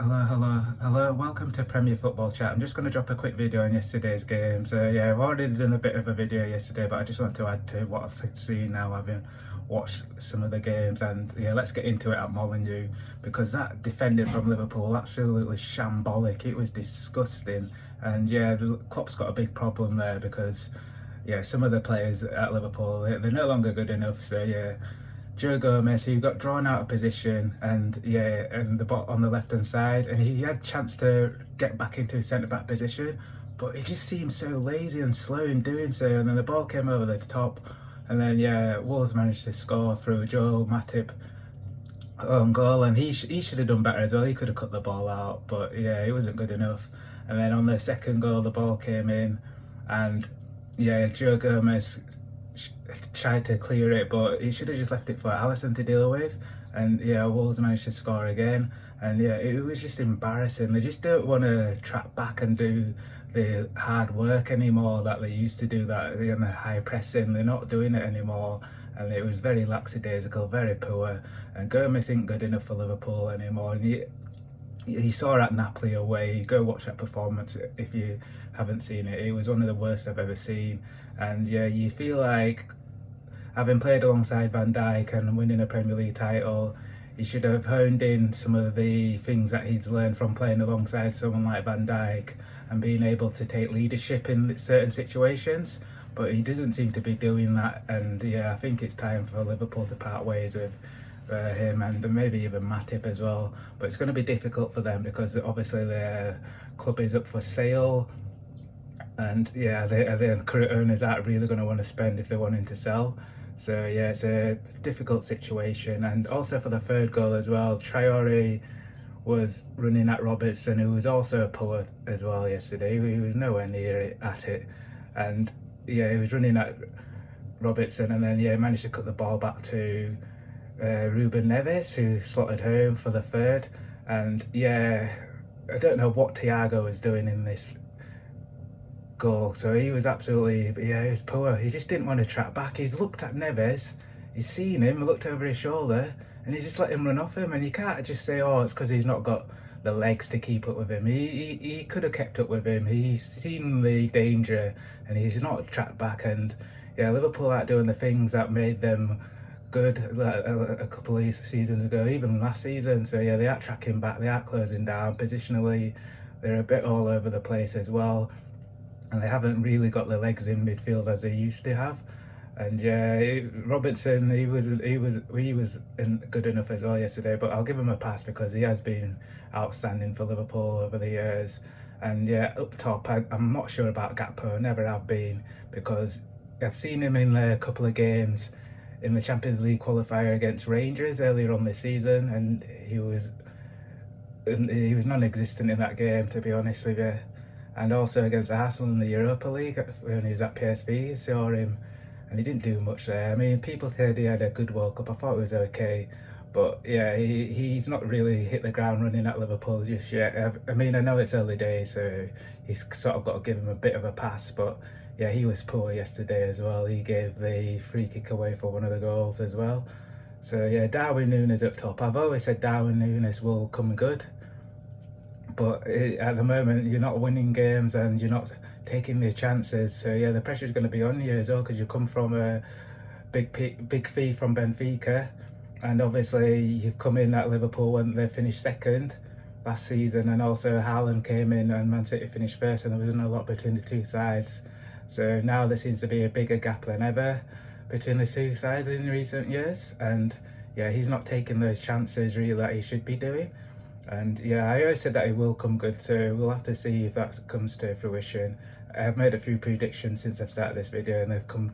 Hello. Welcome to Premier Football Chat. I'm just going to drop a quick video on yesterday's game. So yeah, I've already done a bit of a video yesterday, but I just want to add to what I've seen now, having watched some of the games. And yeah, let's get into it at Molineux, because that defending from Liverpool, absolutely shambolic. It was disgusting. And yeah, Klopp's got a big problem there, because yeah, some of the players at Liverpool, they're no longer good enough. So yeah, Joe Gomez, he got drawn out of position, and yeah, and the ball on the left hand side, and he had a chance to get back into his centre back position, but he just seemed so lazy and slow in doing so. And then the ball came over the top, and then yeah, Wolves managed to score through Joel Matip own goal, and he should have done better as well. He could have cut the ball out, but yeah, it wasn't good enough. And then on the second goal, the ball came in, and yeah, Joe Gomez tried to clear it, but he should have just left it for Alisson to deal with. And yeah, Wolves managed to score again, and yeah, it was just embarrassing. They just don't want to track back and do the hard work anymore that they used to do, that the high pressing. They're not doing it anymore, and it was very lackadaisical, very poor. And Gomez isn't good enough for Liverpool anymore. And you saw at Napoli away. Go watch that performance if you haven't seen it. It was one of the worst I've ever seen. And yeah, you feel like, having played alongside Van Dijk and winning a Premier League title, he should have honed in some of the things that he's learned from playing alongside someone like Van Dijk and being able to take leadership in certain situations. But he doesn't seem to be doing that. And yeah, I think it's time for Liverpool to part ways with him, and maybe even Matip as well. But it's going to be difficult for them, because obviously their club is up for sale, and yeah, the current owners aren't really going to want to spend if they're wanting to sell. So yeah, it's a difficult situation. And also for the third goal as well, Traore was running at Robertson, who was also poor as well yesterday. He was nowhere near at it, and yeah, he was running at Robertson, and then yeah, managed to cut the ball back to Ruben Neves, who slotted home for the third. And yeah, I don't know what Thiago was doing in this goal. So he was absolutely, yeah, he was poor. He just didn't want to track back. He's looked at Neves, he's seen him, looked over his shoulder, and he just let him run off him. And you can't just say, oh, it's because he's not got the legs to keep up with him. He could have kept up with him. He's seen the danger, and he's not tracked back. And yeah, Liverpool aren't doing the things that made them good a couple of seasons ago, even last season. So yeah, they aren't tracking back, they aren't closing down. Positionally, they're a bit all over the place as well, and they haven't really got the legs in midfield as they used to have. And yeah, Robertson, he wasn't good enough as well yesterday, but I'll give him a pass because he has been outstanding for Liverpool over the years. And yeah, up top, I'm not sure about Gakpo, never have been, because I've seen him in a couple of games in the Champions League qualifier against Rangers earlier on this season, and he was non-existent in that game, to be honest with you. And also against Arsenal in the Europa League when he was at PSV, saw him, and he didn't do much there. I mean, people said he had a good World Cup. I thought it was okay, but yeah, he's not really hit the ground running at Liverpool just yet. I mean, I know it's early days, so he's sort of got to give him a bit of a pass, but yeah, he was poor yesterday as well. He gave the free kick away for one of the goals as well. So yeah, Darwin Núñez up top. I've always said Darwin Núñez will come good, but at the moment you're not winning games and you're not taking the chances. So yeah, the pressure's going to be on you as well, because you come from a big fee from Benfica, and obviously you've come in at Liverpool when they finished second last season, and also Haaland came in and Man City finished first, and there wasn't a lot between the two sides. So now there seems to be a bigger gap than ever between the two sides in recent years, and yeah, he's not taking those chances really that he should be doing. And yeah, I always said that he will come good, so we'll have to see if that comes to fruition. I've made a few predictions since I've started this video, and they've come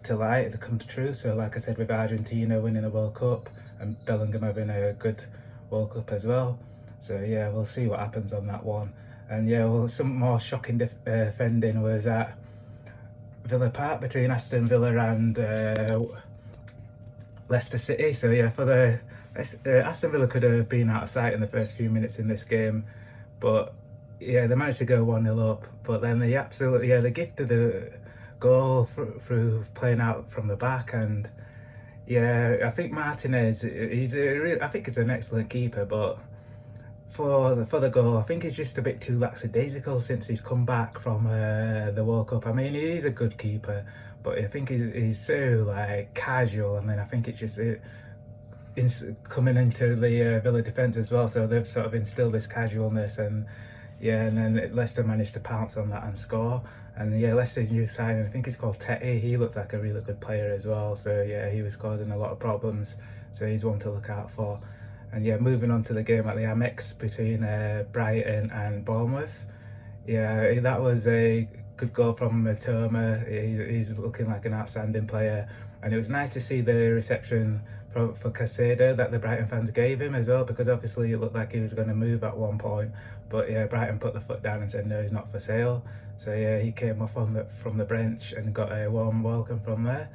to light, they've come true. So like I said, with Argentina winning the World Cup and Bellingham having a good World Cup as well. So yeah, we'll see what happens on that one. And yeah, well, some more shocking defending was at Villa Park between Aston Villa and Leicester City. So yeah, for the Aston Villa could have been out of sight in the first few minutes in this game, but yeah, they managed to go 1-0 up. But then they gifted the goal through playing out from the back. And yeah, I think Martinez, I think he's an excellent keeper, but for the goal. I think he's just a bit too lackadaisical since he's come back from the World Cup. I mean, he's a good keeper, but I think he's so like casual, and then I think it's just coming into the Villa defence as well. So they've sort of instilled this casualness, and yeah, and then Leicester managed to pounce on that and score. And yeah, Leicester's new signing, I think he's called Tete. He looked like a really good player as well. So yeah, he was causing a lot of problems. So he's one to look out for. And yeah, moving on to the game at the Amex between Brighton and Bournemouth. Yeah, that was a good goal from Matoma. He's looking like an outstanding player, and it was nice to see the reception for Casado that the Brighton fans gave him as well, because obviously it looked like he was going to move at one point, but yeah, Brighton put the foot down and said no, he's not for sale. So yeah, he came off from the bench and got a warm welcome from there.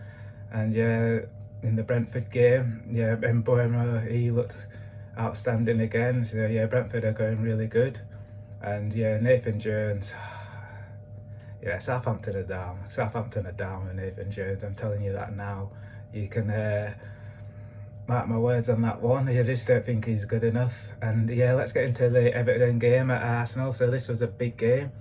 And yeah, in the Brentford game, yeah, Mbeumo, he looked outstanding again. So yeah, Brentford are going really good. And yeah, Nathan Jones. Yeah, Southampton are down. Southampton are down with Nathan Jones. I'm telling you that now. You can mark my words on that one. I just don't think he's good enough. And yeah, let's get into the Everton game at Arsenal. So this was a big game.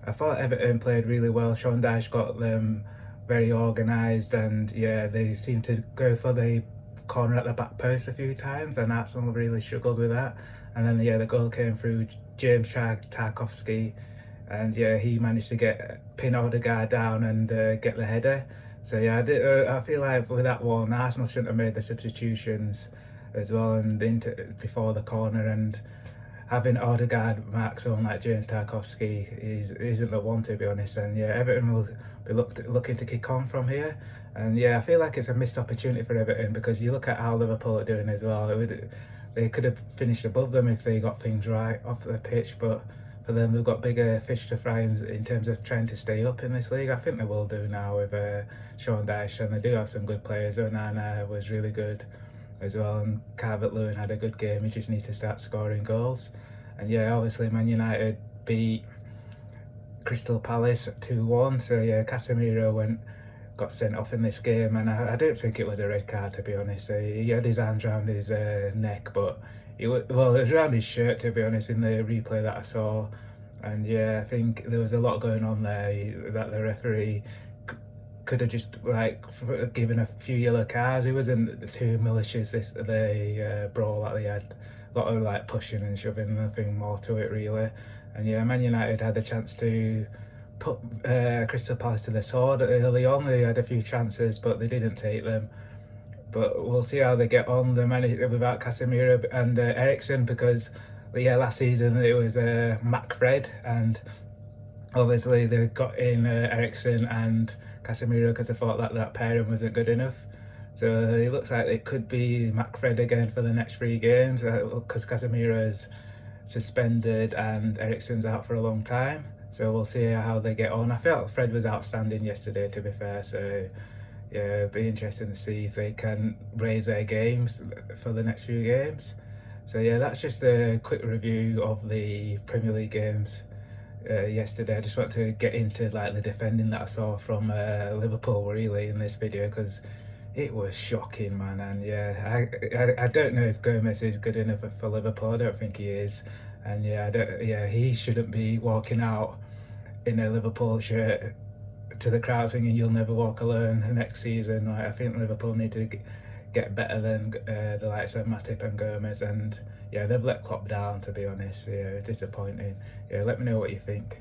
I thought Everton played really well. Sean Dyche got them very organised, and yeah, they seemed to go for the corner at the back post a few times, and Arsenal really struggled with that. And then yeah, the goal came through James Tarkowski, and yeah, he managed to pin Odegaard down and get the header. So yeah, I feel like with that one, Arsenal shouldn't have made the substitutions as well, and before the corner, and having Odegaard mark someone like James Tarkowski isn't the one, to be honest. And yeah, Everton will be looking to kick on from here. And yeah, I feel like it's a missed opportunity for Everton, because you look at how Liverpool are doing as well. They could have finished above them if they got things right off the pitch, but for them, they've got bigger fish to fry in terms of trying to stay up in this league. I think they will do now with Sean Dyche, and they do have some good players. Onana was really good as well, and Calvert-Lewin had a good game. He just needs to start scoring goals. And yeah, obviously Man United beat Crystal Palace 2-1. So yeah, Casemiro got sent off in this game, and I don't think it was a red card, to be honest. He had his hands around his neck, but it was around his shirt, to be honest, in the replay that I saw. And yeah, I think there was a lot going on there that the referee could have just like given a few yellow cards. It wasn't too malicious, the brawl that they had. A lot of like pushing and shoving, nothing more to it really. And yeah, Man United had a chance to put Crystal Palace to the sword early on. They had a few chances, but they didn't take them. But we'll see how they get on. They managed without Casemiro and Eriksen, because yeah, last season it was McFred, and obviously they got in Eriksen and Casemiro because they thought that pairing wasn't good enough. So it looks like it could be McFred again for the next 3 games, because Casemiro's suspended and Eriksen's out for a long time. So we'll see how they get on. I felt Fred was outstanding yesterday, to be fair. So yeah, it'll be interesting to see if they can raise their games for the next few games. So yeah, that's just a quick review of the Premier League games yesterday. I just want to get into like the defending that I saw from Liverpool really in this video, because it was shocking, man. And yeah, I don't know if Gomez is good enough for Liverpool. I don't think he is. And yeah, he shouldn't be walking out in a Liverpool shirt to the crowd singing "You'll Never Walk Alone" the next season. Like, I think Liverpool need to get better than the likes of Matip and Gomez. And yeah, they've let Klopp down, to be honest. Yeah, it's disappointing. Yeah, let me know what you think.